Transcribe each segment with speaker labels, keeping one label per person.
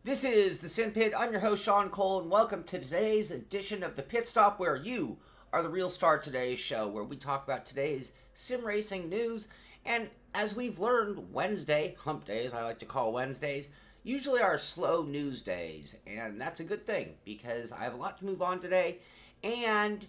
Speaker 1: This is the Simpit. I'm your host, Sean Cole, and welcome to today's edition of the Pitstop, where you are the real star of today's show, where we talk about today's sim racing news. And as we've learned, Wednesday, hump days, I like to call Wednesdays, usually are slow news days. And that's a good thing, because I have a lot to move on today, and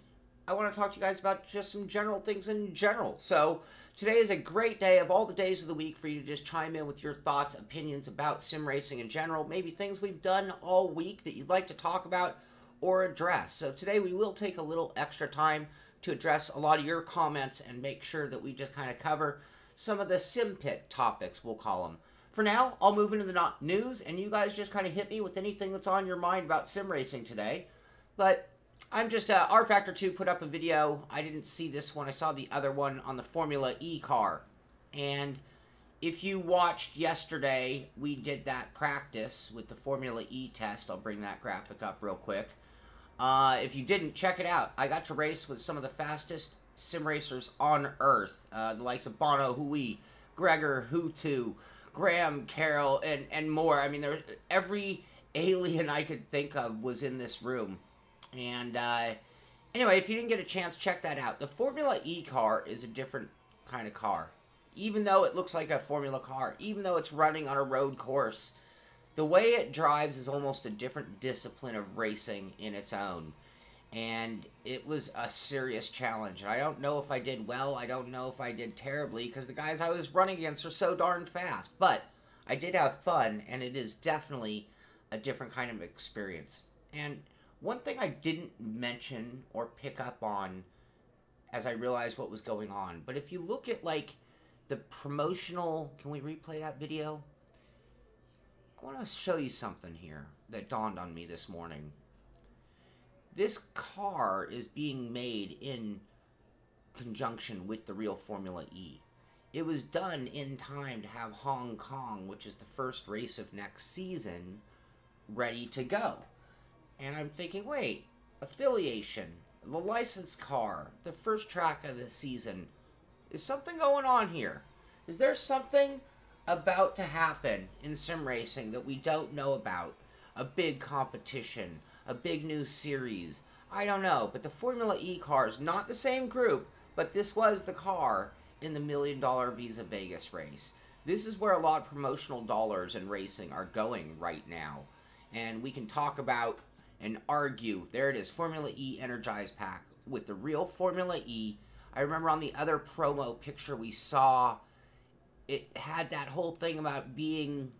Speaker 1: I want to talk to you guys about just some general things in general. So today is a great day of all the days of the week for you to just chime in with your thoughts, opinions about sim racing in general, maybe things we've done all week that you'd like to talk about or address. So today we will take a little extra time to address a lot of your comments and make sure that we just kind of cover some of the Simpit topics, we'll call them. For now, I'll move into the news, and you guys just kind of hit me with anything that's on your mind about sim racing today. But I'm just, RFactor 2 put up a video. I didn't see this one. I saw the other one on the Formula E car. And if you watched yesterday, we did that practice with the Formula E test. I'll bring that graphic up real quick. If you didn't, check it out. I got to race with some of the fastest sim racers on Earth. The likes of Bono Hui, Gregor Hutu, Graham Carroll, and more. I mean, every alien I could think of was in this room. And anyway, if you didn't get a chance, check that out. The Formula E car is a different kind of car. Even though it looks like a Formula car, even though it's running on a road course, the way it drives is almost a different discipline of racing in its own. And it was a serious challenge. And I don't know if I did well. I don't know if I did terribly, because the guys I was running against are so darn fast. But I did have fun, and it is definitely a different kind of experience. And one thing I didn't mention or pick up on as I realized what was going on, but if you look at, like, the promotional... Can we replay that video? I want to show you something here that dawned on me this morning. This car is being made in conjunction with the real Formula E. It was done in time to have Hong Kong, which is the first race of next season, ready to go. And I'm thinking, wait, affiliation, the license car, the first track of the season. Is something going on here? Is there something about to happen in sim racing that we don't know about? A big competition, a big new series. I don't know, but the Formula E car is not the same group, but this was the car in the $1 million Visa Vegas race. This is where a lot of promotional dollars in racing are going right now. And we can talk about and argue. There it is, Formula E Energized Pack with the real Formula E. I remember on the other promo picture we saw, it had that whole thing about being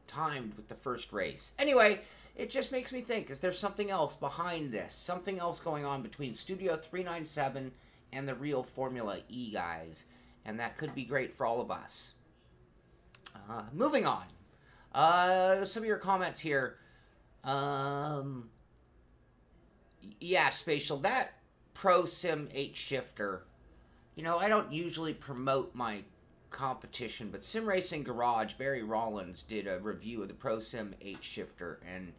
Speaker 1: timed with the first race. Anyway, it just makes me think, is there something else behind this? Something else going on between Studio 397 and the real Formula E guys? And that could be great for all of us. Moving on. Some of your comments here. Yeah, Spatial, that Pro Sim 8 shifter, you know, I don't usually promote my competition, but Sim Racing Garage, Barry Rollins did a review of the Pro Sim 8 shifter, and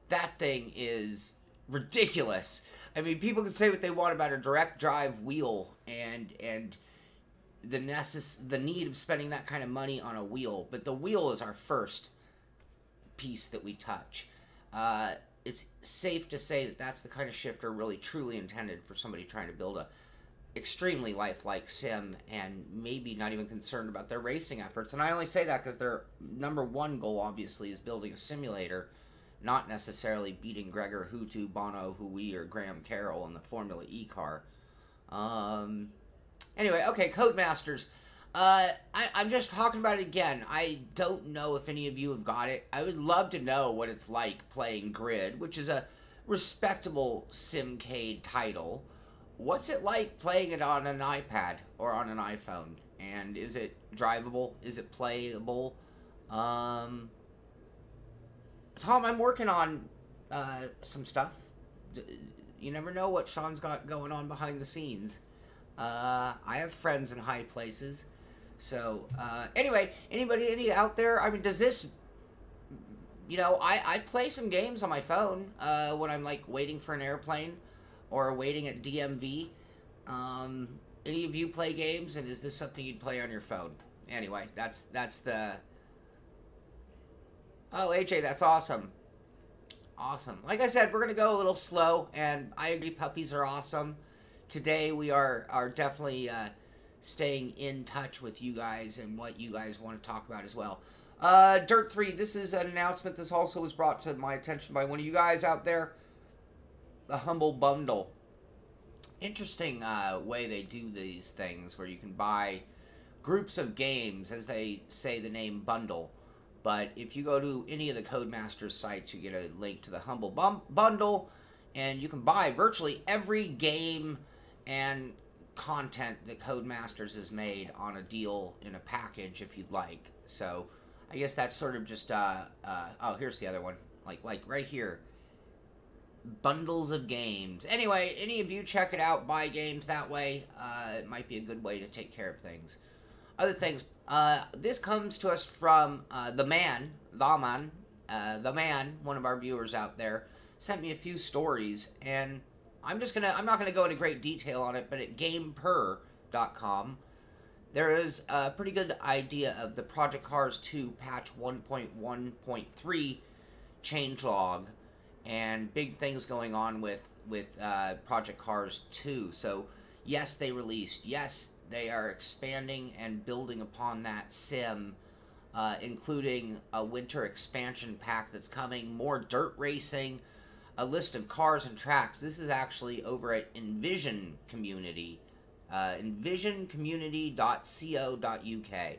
Speaker 1: that thing is ridiculous. I mean, people can say what they want about a direct drive wheel and the need of spending that kind of money on a wheel, but the wheel is our first piece that we touch. It's safe to say that that's the kind of shifter really truly intended for somebody trying to build a extremely lifelike sim and maybe not even concerned about their racing efforts. And I only say that because their #1 goal, obviously, is building a simulator, not necessarily beating Gregor Hutu, Bono Hui, or Graham Carroll in the Formula E car. Anyway, okay, Codemasters. I'm just talking about it again. I don't know if any of you have got it. I would love to know what it's like playing Grid, which is a respectable Simcade title. What's it like playing it on an iPad or on an iPhone? And is it drivable? Is it playable? Tom, I'm working on some stuff. You never know what Sean's got going on behind the scenes. I have friends in high places. So, anyway, any out there, I mean, does this, you know, I play some games on my phone, when I'm, like, waiting for an airplane, or waiting at DMV. Any of you play games, and is this something you'd play on your phone? Anyway, that's the Oh, AJ, that's awesome. Awesome. Like I said, we're going to go a little slow, and I agree puppies are awesome. Today we are definitely staying in touch with you guys and what you guys want to talk about as well. Dirt 3, this is an announcement. This also was brought to my attention by one of you guys out there. The Humble Bundle. Interesting way they do these things where you can buy groups of games, as they say the name bundle. But if you go to any of the Codemasters sites, you get a link to the Humble Bundle, and you can buy virtually every game and content that Codemasters has made on a deal in a package if you'd like. So I guess that's sort of just, oh, here's the other one. Like right here. Bundles of games. Anyway, any of you check it out, buy games that way. It might be a good way to take care of things. Other things, this comes to us from the man, one of our viewers out there, sent me a few stories, and I'm not gonna go into great detail on it, but at gameper.com, there is a pretty good idea of the Project Cars 2 patch 1.1.3 changelog, and big things going on with Project Cars 2. So, yes, they released. Yes, they are expanding and building upon that sim, including a winter expansion pack that's coming, more dirt racing, a list of cars and tracks. This is actually over at Envision Community, envisioncommunity.co.uk,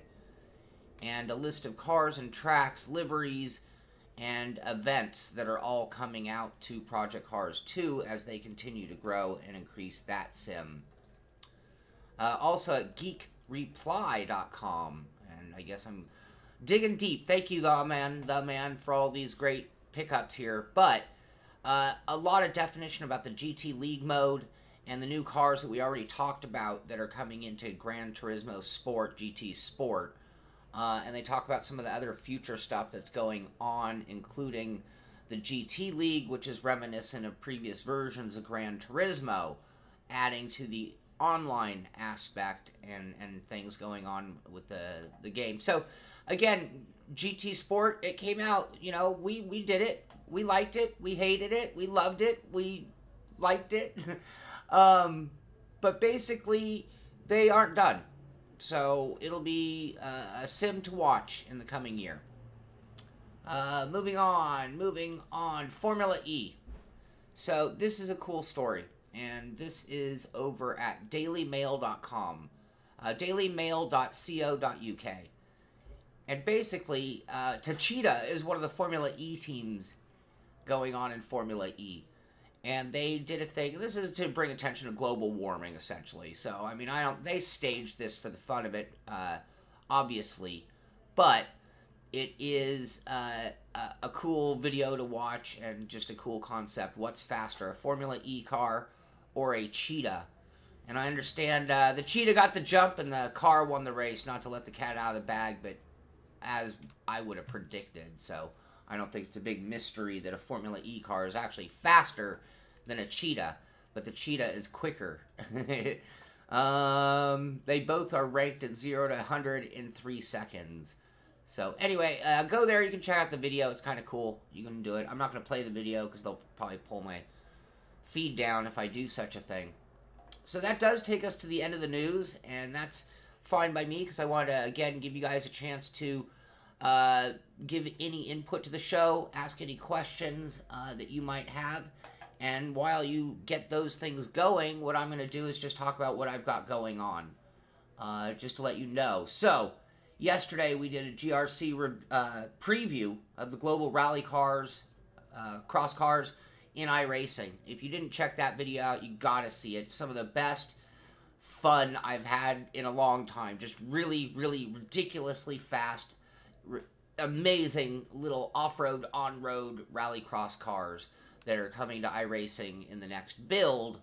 Speaker 1: and a list of cars and tracks, liveries, and events that are all coming out to Project Cars 2 as they continue to grow and increase that sim. Also at geekreply.com, and I guess I'm digging deep. Thank you, the man, for all these great pickups here. But a lot of definition about the GT League mode and the new cars that we already talked about that are coming into Gran Turismo Sport, GT Sport. And they talk about some of the other future stuff that's going on, including the GT League, which is reminiscent of previous versions of Gran Turismo, adding to the online aspect and things going on with the game. So, again, GT Sport, it came out, you know, we did it. We liked it. We hated it. We loved it. We liked it. But basically, they aren't done. So, it'll be a sim to watch in the coming year. Moving on. Formula E. So, this is a cool story. And this is over at dailymail.com. Dailymail.co.uk. And basically, Techeetah is one of the Formula E teams going on in Formula E. And they did a thing. This is to bring attention to global warming, essentially. So, I mean, they staged this for the fun of it, obviously. But it is a cool video to watch and just a cool concept. What's faster, a Formula E car or a Cheetah? And I understand the Cheetah got the jump and the car won the race, not to let the cat out of the bag, but as I would have predicted. So I don't think it's a big mystery that a Formula E car is actually faster than a Cheetah, but the Cheetah is quicker. They both are ranked at 0 to 100 in 3 seconds. So anyway, go there. You can check out the video. It's kind of cool. You can do it. I'm not going to play the video because they'll probably pull my feed down if I do such a thing. So that does take us to the end of the news, and that's fine by me because I wanted to, again, give you guys a chance to give any input to the show, ask any questions that you might have. And while you get those things going, what I'm going to do is just talk about what I've got going on, just to let you know. So, yesterday we did a GRC preview of the Global Rally Cars, Cross Cars in iRacing. If you didn't check that video out, you gotta see it. Some of the best fun I've had in a long time. Just really, really ridiculously fast, amazing little off-road, on-road rallycross cars that are coming to iRacing in the next build.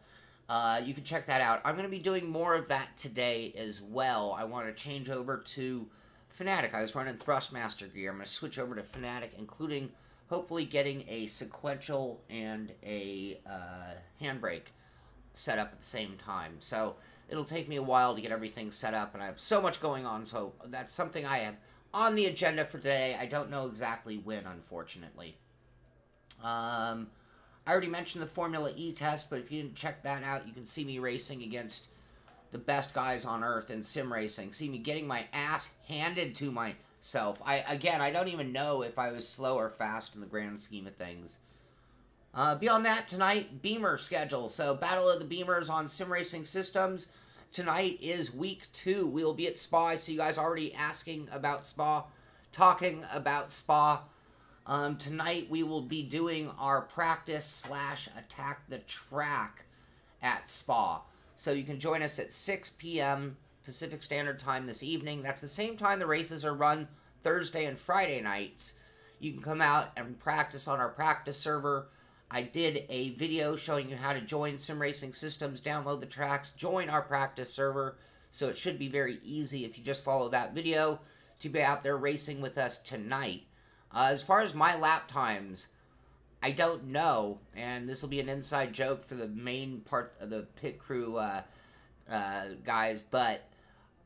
Speaker 1: You can check that out. I'm going to be doing more of that today as well. I want to change over to Fanatic. I was running Thrustmaster gear. I'm going to switch over to Fanatic, including hopefully getting a sequential and a handbrake set up at the same time. So it'll take me a while to get everything set up, and I have so much going on, so that's something I have on the agenda for today. I don't know exactly when, unfortunately. I already mentioned the Formula E test, but if you didn't check that out, you can see me racing against the best guys on earth in sim racing. See me getting my ass handed to myself. Again, I don't even know if I was slow or fast in the grand scheme of things. Beyond that, tonight, Beamer schedule. So, Battle of the Beamers on Sim Racing Systems. Tonight is week 2. We'll be at Spa. I see you guys already asking about Spa, talking about Spa. Tonight, we will be doing our practice / attack the track at Spa. So, you can join us at 6 p.m. Pacific Standard Time this evening. That's the same time the races are run Thursday and Friday nights. You can come out and practice on our practice server. I did a video showing you how to join Sim Racing Systems, download the tracks, join our practice server. So it should be very easy if you just follow that video to be out there racing with us tonight. As far as my lap times, I don't know, and this will be an inside joke for the main part of the pit crew guys, but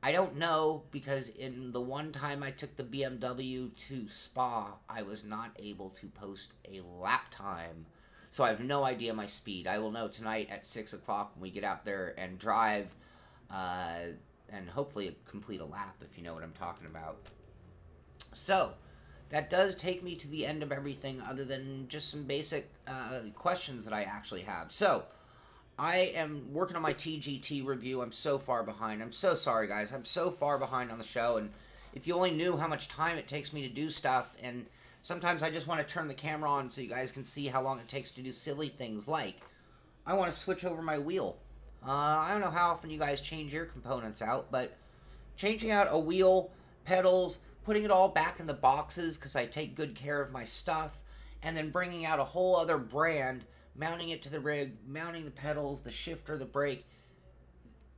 Speaker 1: I don't know because in the one time I took the BMW to Spa, I was not able to post a lap time. So I have no idea my speed. I will know tonight at 6 o'clock when we get out there and drive and hopefully complete a lap, if you know what I'm talking about. So, that does take me to the end of everything other than just some basic questions that I actually have. So, I am working on my TGT review. I'm so far behind. I'm so sorry, guys. I'm so far behind on the show, and if you only knew how much time it takes me to do stuff, and sometimes I just want to turn the camera on so you guys can see how long it takes to do silly things like I want to switch over my wheel. I don't know how often you guys change your components out, but changing out a wheel, pedals, putting it all back in the boxes because I take good care of my stuff, and then bringing out a whole other brand, mounting it to the rig, mounting the pedals, the shifter, the brake,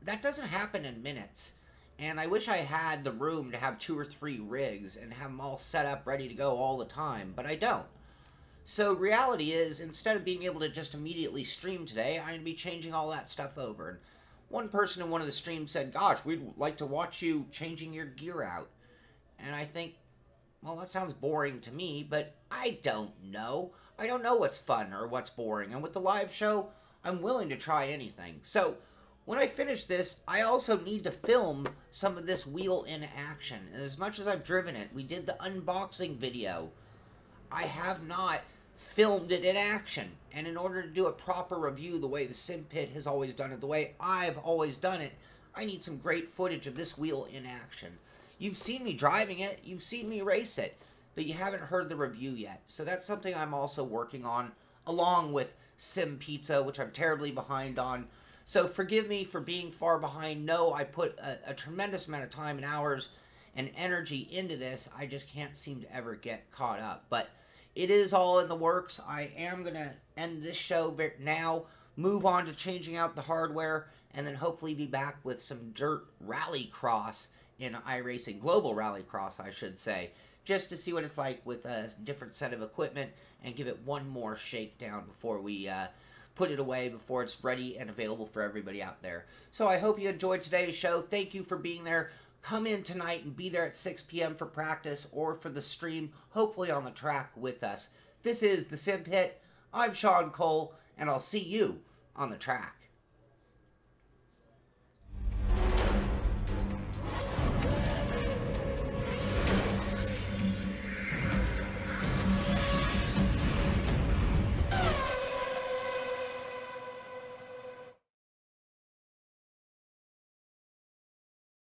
Speaker 1: that doesn't happen in minutes. And I wish I had the room to have 2 or 3 rigs and have them all set up ready to go all the time, but I don't. So reality is, instead of being able to just immediately stream today, I'm going to be changing all that stuff over. And one person in one of the streams said, gosh, we'd like to watch you changing your gear out. And I think, well, that sounds boring to me, but I don't know. I don't know what's fun or what's boring. And with the live show, I'm willing to try anything. So when I finish this, I also need to film some of this wheel in action. And as much as I've driven it, we did the unboxing video, I have not filmed it in action. And in order to do a proper review the way the Simpit has always done it, the way I've always done it, I need some great footage of this wheel in action. You've seen me driving it, you've seen me race it, but you haven't heard the review yet. So that's something I'm also working on, along with Sim Pizza, which I'm terribly behind on. So forgive me for being far behind. No, I put a tremendous amount of time and hours and energy into this. I just can't seem to ever get caught up. But it is all in the works. I am going to end this show now, move on to changing out the hardware, and then hopefully be back with some dirt rallycross in iRacing, global rallycross, I should say, just to see what it's like with a different set of equipment and give it one more shakedown before we put it away, before it's ready and available for everybody out there. So I hope you enjoyed today's show. Thank you for being there. Come in tonight and be there at 6 p.m. for practice or for the stream, hopefully on the track with us. This is the Simpit. I'm Sean Cole, and I'll see you on the track.